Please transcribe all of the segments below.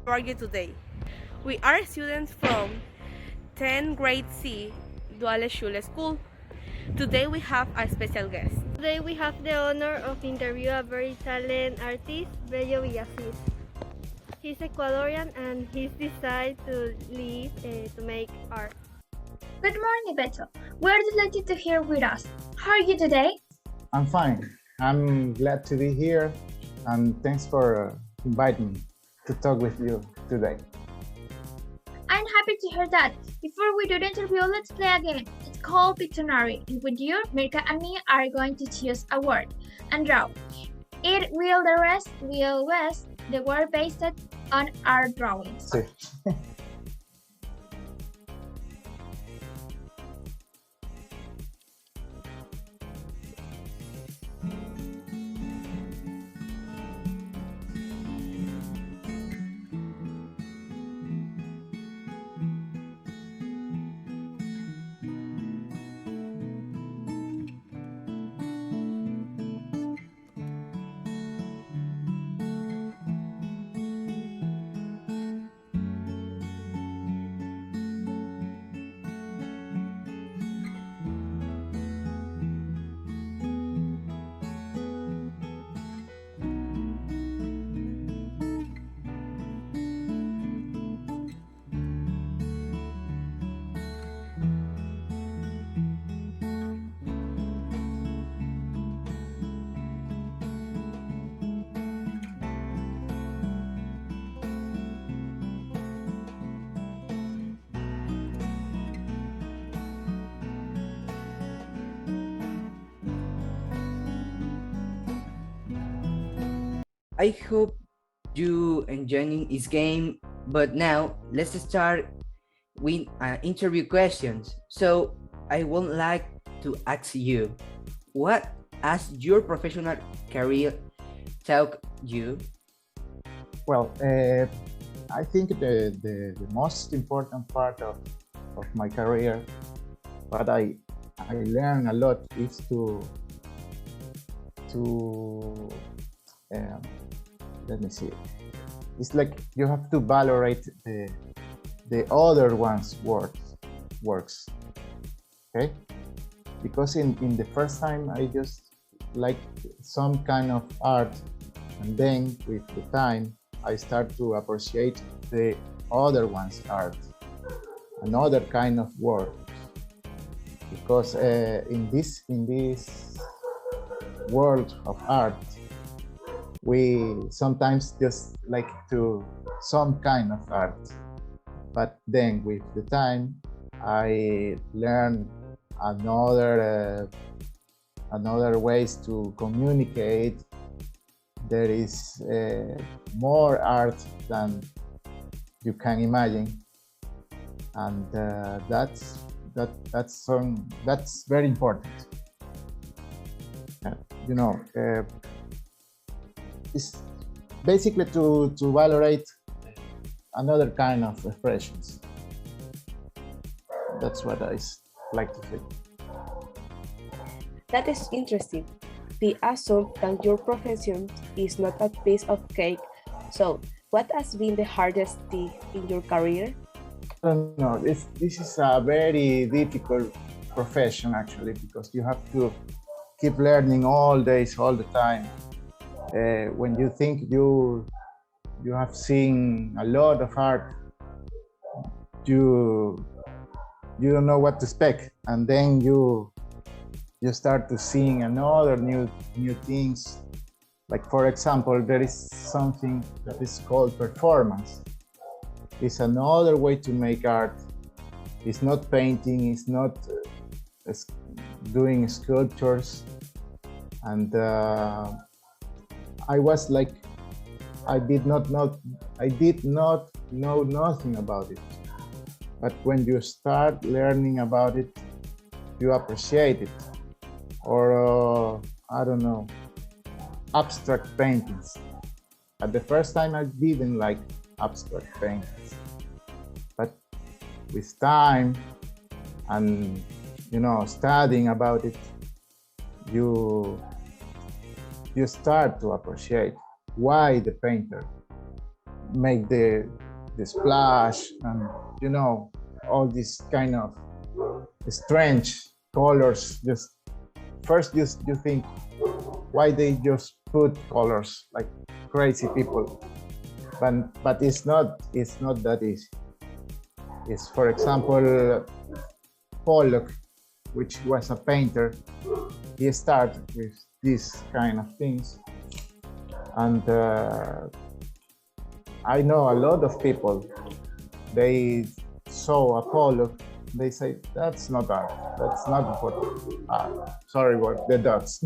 How are you today? We are students from 10th grade C, Duale Schule School. Today we have a special guest. Today we have the honor of interview a very talented artist, Bello Villacís. He's Ecuadorian and he's decided to leave to make art. Good morning, Betto. We're delighted to hear with us. How are you today? I'm fine. I'm glad to be here, and thanks for inviting me to talk with you today. I'm happy to hear that. Before we do the interview, let's play a game. It's called Pictionary, and with you, Mirka and me are going to choose a word and draw. It will the rest will rest the word based on our drawings. Sí. I hope you enjoying this game, but now let's start with interview questions. So I would like to ask you, what has your professional career taught you? Well, I think the most important part of my career, what I learn a lot is to let me see. It's like you have to valorate the other one's works. Okay, because in the first time I just like some kind of art, and then with the time I start to appreciate the other one's art, another kind of work. Because in this world of art, we sometimes just like to some kind of art, but then with the time I learn another ways to communicate. There is more art than you can imagine, and that's very important. You know, it's basically to valorate another kind of expressions. That's what I like to say. That is interesting. The assume that your profession is not a piece of cake. So, what has been the hardest thing in your career? I don't know. This is a very difficult profession actually, because you have to keep learning all days, all the time. When you think you have seen a lot of art, you don't know what to expect, and then you start to seeing another new things. Like for example, there is something that is called performance. It's another way to make art. It's not painting. It's not doing sculptures. And I was like, I did not know nothing about it. But when you start learning about it, you appreciate it. Or I don't know, abstract paintings. At the first time, I didn't like abstract paintings, but with time and studying about it, you start to appreciate why the painter make the splash and you know all these kind of strange colors. Just first you think why they just put colors like crazy people, but it's not that easy. It's, for example, Pollock, which was a painter. He started with these kind of things, and I know a lot of people, they saw a Pollock, they say, that's not art, that's not a photo. Sorry about the dogs.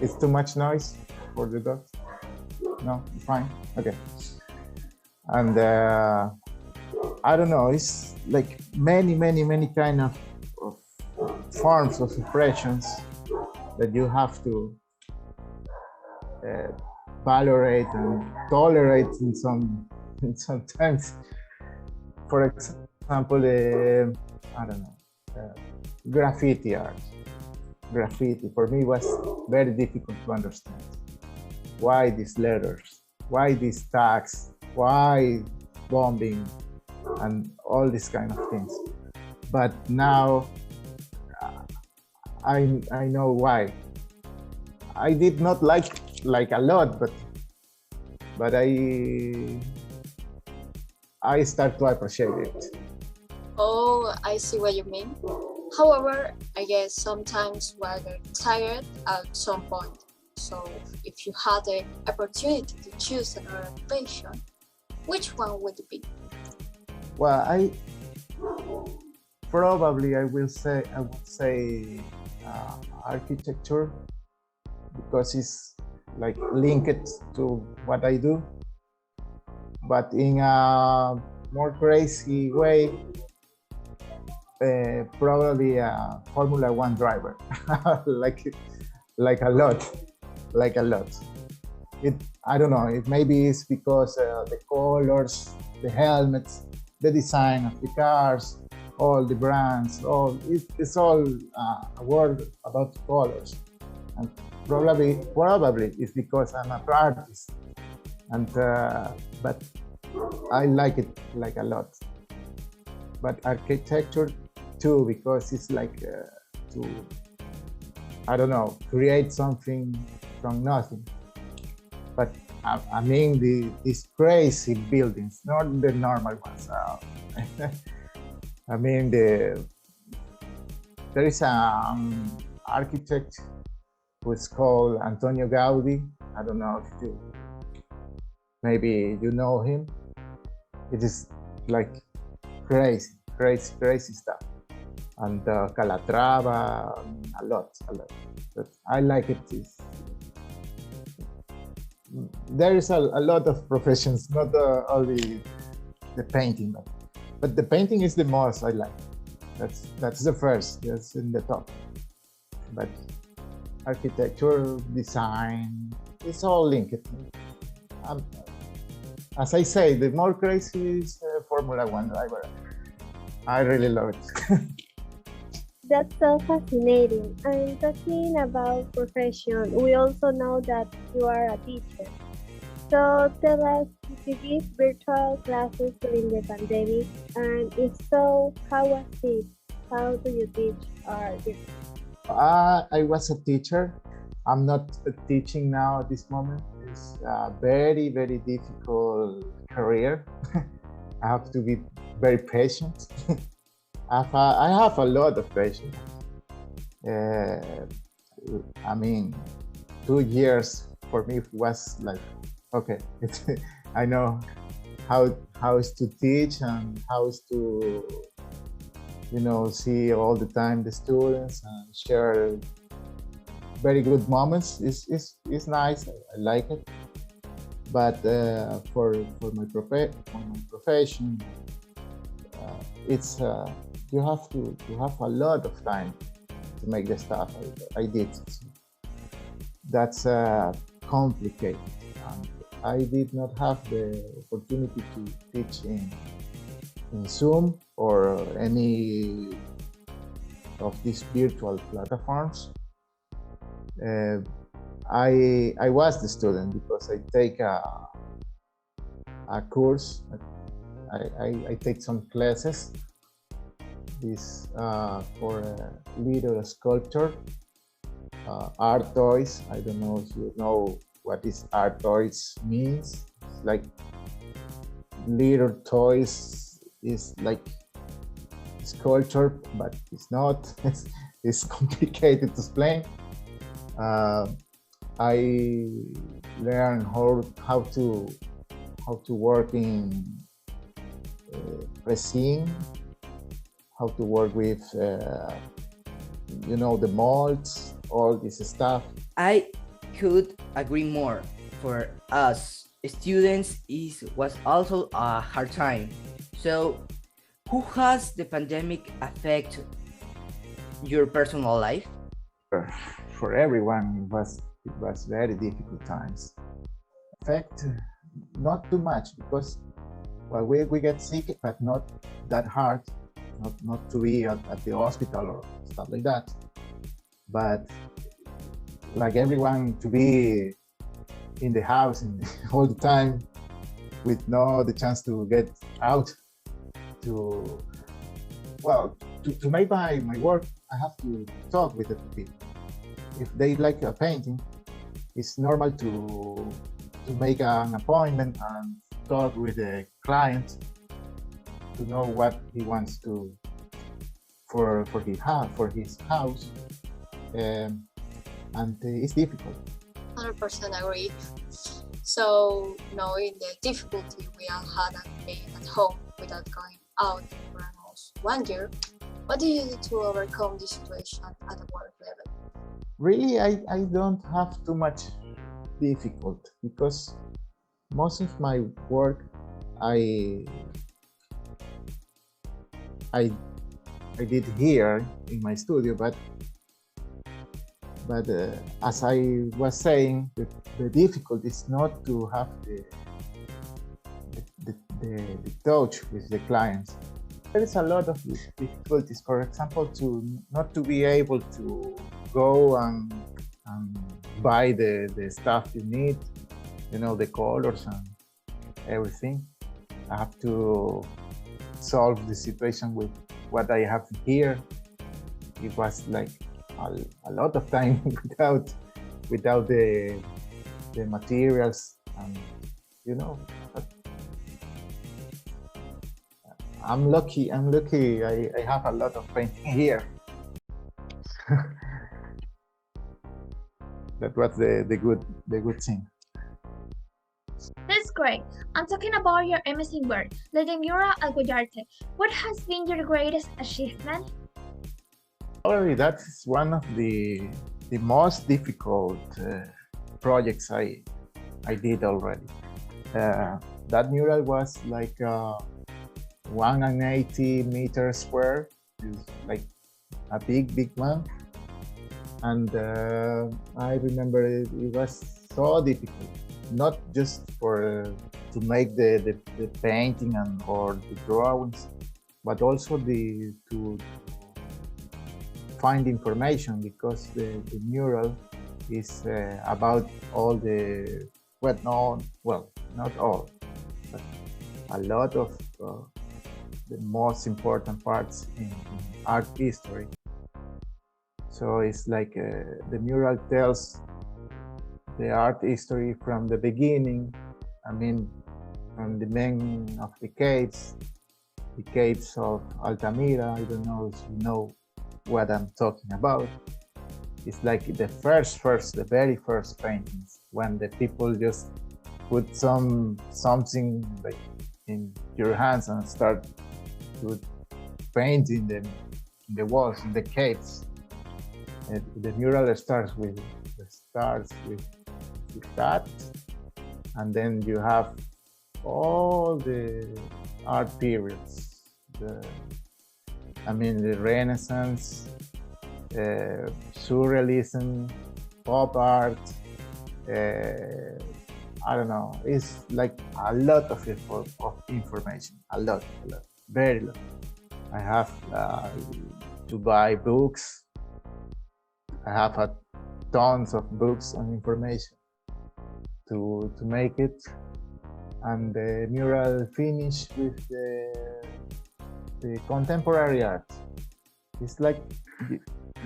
It's too much noise for the dogs? No, fine, okay. And I don't know, it's like many kind of forms of expressions that you have to valorate and tolerate in sometimes. For example, I don't know, graffiti art. Graffiti for me was very difficult to understand. Why these letters? Why these tags? Why bombing? And all these kind of things. But now I know why. I did not like a lot, but I start to appreciate it. Oh, I see what you mean. However, I guess sometimes we're tired at some point. So if you had the opportunity to choose another passion, which one would it be? Well, I would say architecture, because it's like linked to what I do, but in a more crazy way, probably a Formula One driver, like a lot. I don't know. It maybe it's because the colors, the helmets, the design of the cars, all the brands, it's all a word about colors, and probably it's because I'm an artist, and but I like it like a lot. But architecture too, because it's like to, I don't know, create something from nothing. But I mean these crazy buildings, not the normal ones. I mean there is an architect who is called Antonio Gaudi. I don't know if maybe you know him. It is like crazy stuff. And Calatrava, a lot. But I like it. There is a lot of professions, not only the painting, but the painting is the most I like. That's the first. That's in the top. But architecture, design, it's all linked. As I say, the more crazy is Formula One driver. I really love it. That's so fascinating. And talking about profession, we also know that you are a teacher. So tell us, did you give virtual classes during the pandemic? And if so, how was it? How do you teach art? I was a teacher. I'm not teaching now at this moment. It's a very difficult career. I have to be very patient. I have a lot of patience. I mean, 2 years for me was like, okay, I know how is to teach and how is to, see all the time the students and share very good moments. It's nice. I like it. But for my profession, it's you have a lot of time to make the stuff I did. That's complicated. I did not have the opportunity to teach in Zoom or any of these virtual platforms. I was the student because I take a course. I take some classes. This for little sculpture, art toys. I don't know if you know what is art toys means. It's like little toys is like sculpture, but it's not. It's complicated to explain. I learned how to work in resin, how to work with the molds, all this stuff. I could agree more. For us students, it was also a hard time. So, who has the pandemic affect your personal life? For everyone, it was very difficult times. In fact, not too much because we get sick, but not that hard. Not to be at the hospital or stuff like that. But like everyone, to be in the house all the time with no the chance to get out to make my work. I have to talk with the people. If they like a painting, it's normal to make an appointment and talk with the client to know what he wants to for his house, and it's difficult. 100% agree. So, knowing the difficulty we all had at being at home without going out for almost 1 year, what do you do to overcome this situation at the work level? Really, I don't have too much difficult because most of my work I did here in my studio, but as I was saying, the difficulty is not to have the touch with the clients. There is a lot of difficulties. For example, not to be able to go and buy the stuff you need, the colors and everything. I have to solve the situation with what I have here. It was like a lot of time without the materials, and I'm lucky. I have a lot of painting here. That was the good thing. That's great. I'm talking about your amazing work, the mural at Guayarte. What has been your greatest achievement? Probably that's one of the most difficult projects I did already. That mural was like 180 meters square. It's like a big one. And I remember it was so difficult, not just to make the painting or the drawings, but also to find information, because the mural is about all the not all, but a lot of the most important parts in art history. So it's like the mural tells the art history from the beginning. I mean, from the men of the caves of Altamira. I don't know if you know what I'm talking about. It's like the very first paintings, when the people just put something like in your hands and start to paint in the walls, in the caves. And the mural starts with that, and then you have all the art periods. The Renaissance, Surrealism, pop art. I don't know. It's like a lot of information. A lot, very lot. I have to buy books. I have tons of books and information to make it, and the mural finish with the contemporary art. It's like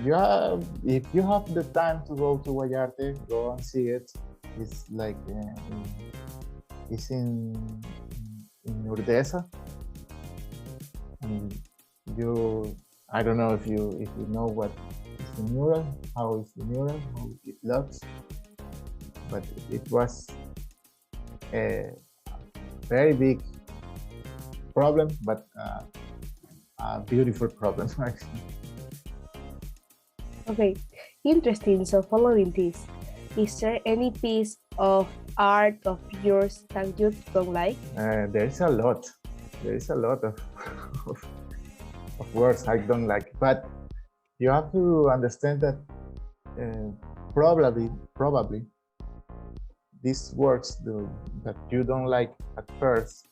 you have, if you have the time to go to Guayarte, go and see it. It's like it's in Urdesa, and I don't know if you know what is the mural, how is the mural, how it looks, but it was a very big problem, but a beautiful problem. Okay, interesting. So following this, is there any piece of art of yours that you don't like? There is a lot. There is a lot of, of words I don't like, but you have to understand that probably these works that you don't like at first,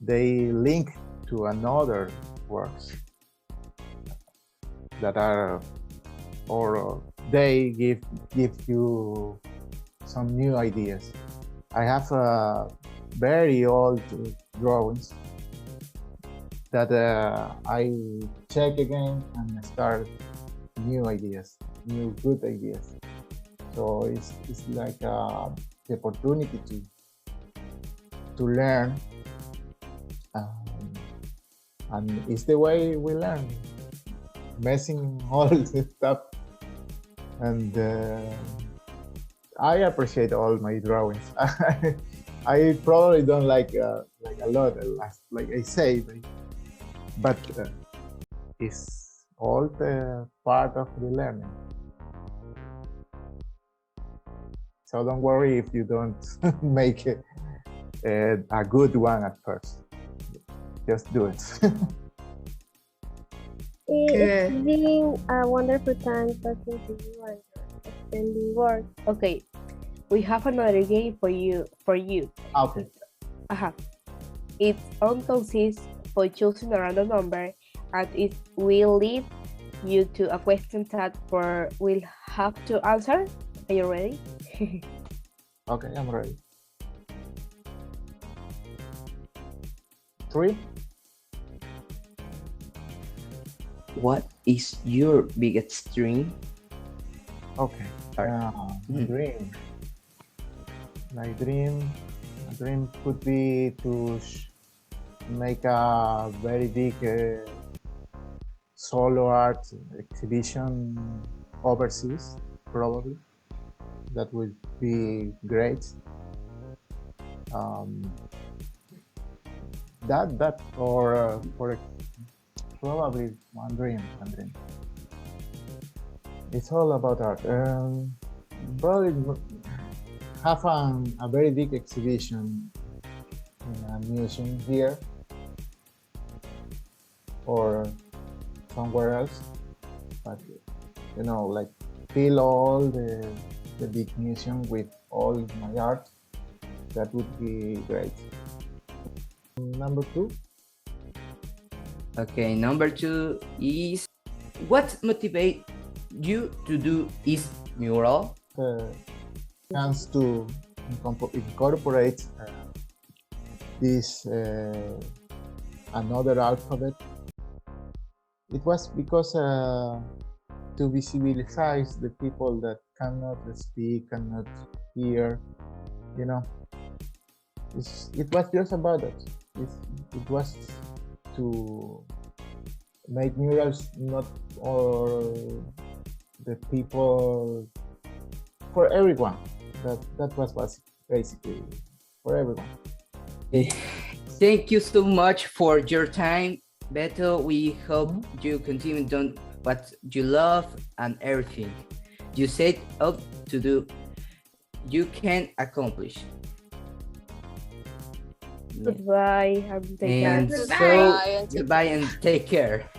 they link to another works that are, or they give you some new ideas. I have very old drawings that I check again and start new ideas, new good ideas. So it's like the opportunity to learn, and it's the way we learn, messing all the stuff. And I appreciate all my drawings. I probably don't like a lot, like I say, but it's all the part of the learning. So don't worry if you don't make a good one at first. Just do it. It's been a wonderful time talking to you and spending work. Okay, we have another game for you. Okay. Its own consists for choosing a random number, and it will lead you to a question that will have to answer. Are you ready? Okay, I'm ready. 3. What is your biggest dream? Okay. Dream. My dream could be to make a very big solo art exhibition overseas, probably. That would be great. That or for probably one dream. It's all about art. Probably have a very big exhibition in a museum here or somewhere else, but like fill all the big museum with all my art. That would be great. Number 2. Okay, number 2 is, what motivates you to do is mural? Chance to incorporate this another alphabet. It was because to visibilize the people that cannot speak, cannot hear, it was just about it. It was to make murals not for the people, for everyone. That was basically for everyone. Thank you so much for your time, Betto. We hope you continue doing what you love and everything you set out to do, you can accomplish. Goodbye and take care. And so, goodbye and take care.